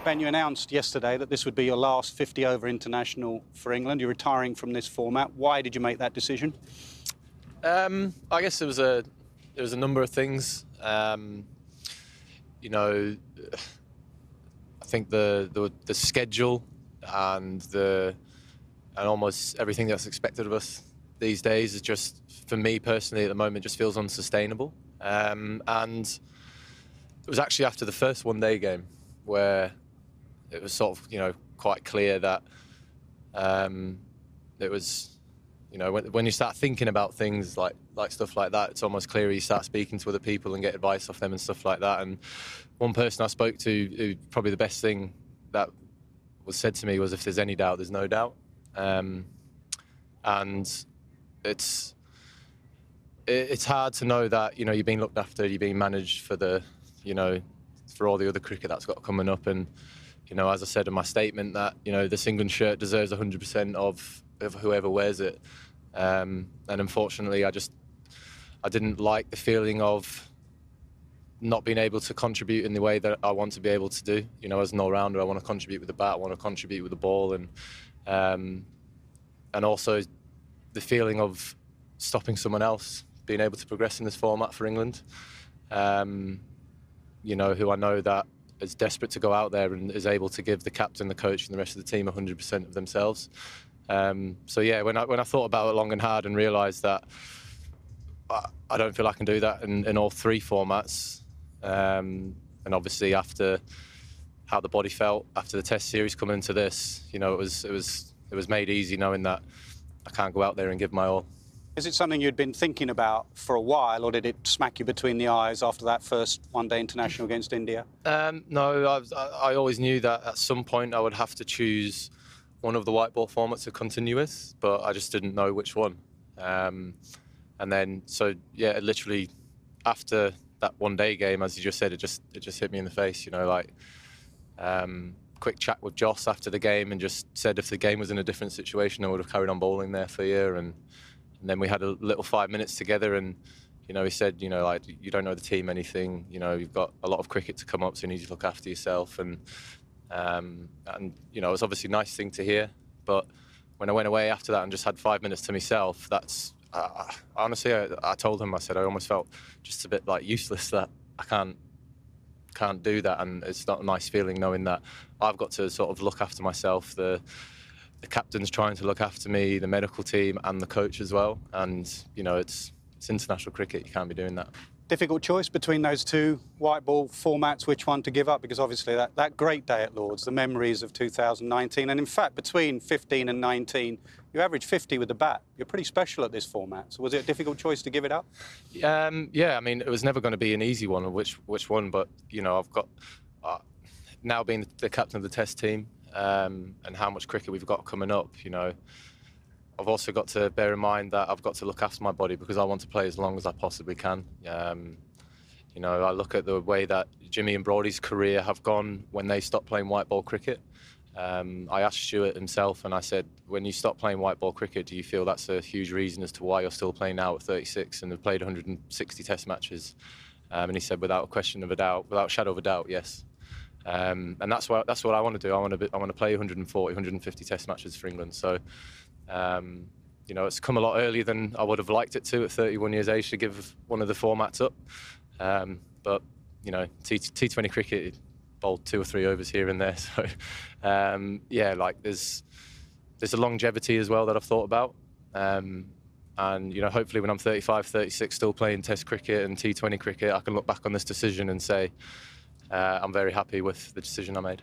Ben, you announced yesterday that this would be your last 50-over international for England. You're retiring from this format. Why did you make that decision? I guess there was a number of things. You know, I think the schedule and almost everything that's expected of us these days is just, for me personally at the moment, just feels unsustainable. And it was actually after the first one-day game where it was sort of, quite clear that it was, when you start thinking about things like stuff like that, it's almost clear you start speaking to other people and get advice off them and stuff like that. And one person I spoke to, who probably the best thing that was said to me was, if there's any doubt, there's no doubt. And it's hard to know that, you're being looked after, you're being managed for for all the other cricket that's got coming up. And, as I said in my statement, that, this England shirt deserves 100% of whoever wears it. And unfortunately, I didn't like the feeling of not being able to contribute in the way that I want to be able to do. As an all-rounder, I want to contribute with the bat, I want to contribute with the ball, and also the feeling of stopping someone else being able to progress in this format for England. Who I know that is desperate to go out there and is able to give the captain, the coach, and the rest of the team 100% of themselves. So yeah, when I thought about it long and hard and realised that I don't feel I can do that in all three formats, and obviously after how the body felt after the Test series coming into this, it was made easy knowing that I can't go out there and give my all. Is it something you'd been thinking about for a while, or did it smack you between the eyes after that first one-day international against India? No, I always knew that at some point I would have to choose one of the white ball formats to continue with, but I just didn't know which one. And then, so yeah, literally after that one-day game, as you just said, it just hit me in the face. Quick chat with Joss after the game, and just said if the game was in a different situation, I would have carried on bowling there for you. And then we had a little 5 minutes together, and he said, you don't know the team anything. You've got a lot of cricket to come up, so you need to look after yourself. And it was obviously a nice thing to hear. But when I went away after that and just had 5 minutes to myself, that's honestly, I told him, I said I almost felt just a bit useless that I can't do that, and it's not a nice feeling knowing that I've got to sort of look after myself. The captain's trying to look after me, the medical team, and the coach as well. And it's international cricket, you can't be doing that. Difficult choice between those two white ball formats, which one to give up? Because obviously that great day at Lord's, the memories of 2019, and in fact between 15 and 19, you averaged 50 with the bat. You're pretty special at this format. So was it a difficult choice to give it up? Yeah, I mean, it was never going to be an easy one of which one, but I've got now being the captain of the Test team, and how much cricket we've got coming up, I've also got to bear in mind that I've got to look after my body because I want to play as long as I possibly can. I look at the way that Jimmy and Brody's career have gone when they stopped playing white ball cricket. I asked Stuart himself and I said, when you stop playing white ball cricket, do you feel that's a huge reason as to why you're still playing now at 36 and have played 160 Test matches? And he said, without a question of a doubt, without a shadow of a doubt, yes. And that's what I want to do. I want to play 140, 150 Test matches for England. So, it's come a lot earlier than I would have liked it to at 31 years age to give one of the formats up. But T20 cricket bowled 2 or 3 overs here and there. So, there's a longevity as well that I've thought about. And hopefully when I'm 35, 36, still playing Test cricket and T20 cricket, I can look back on this decision and say, I'm very happy with the decision I made.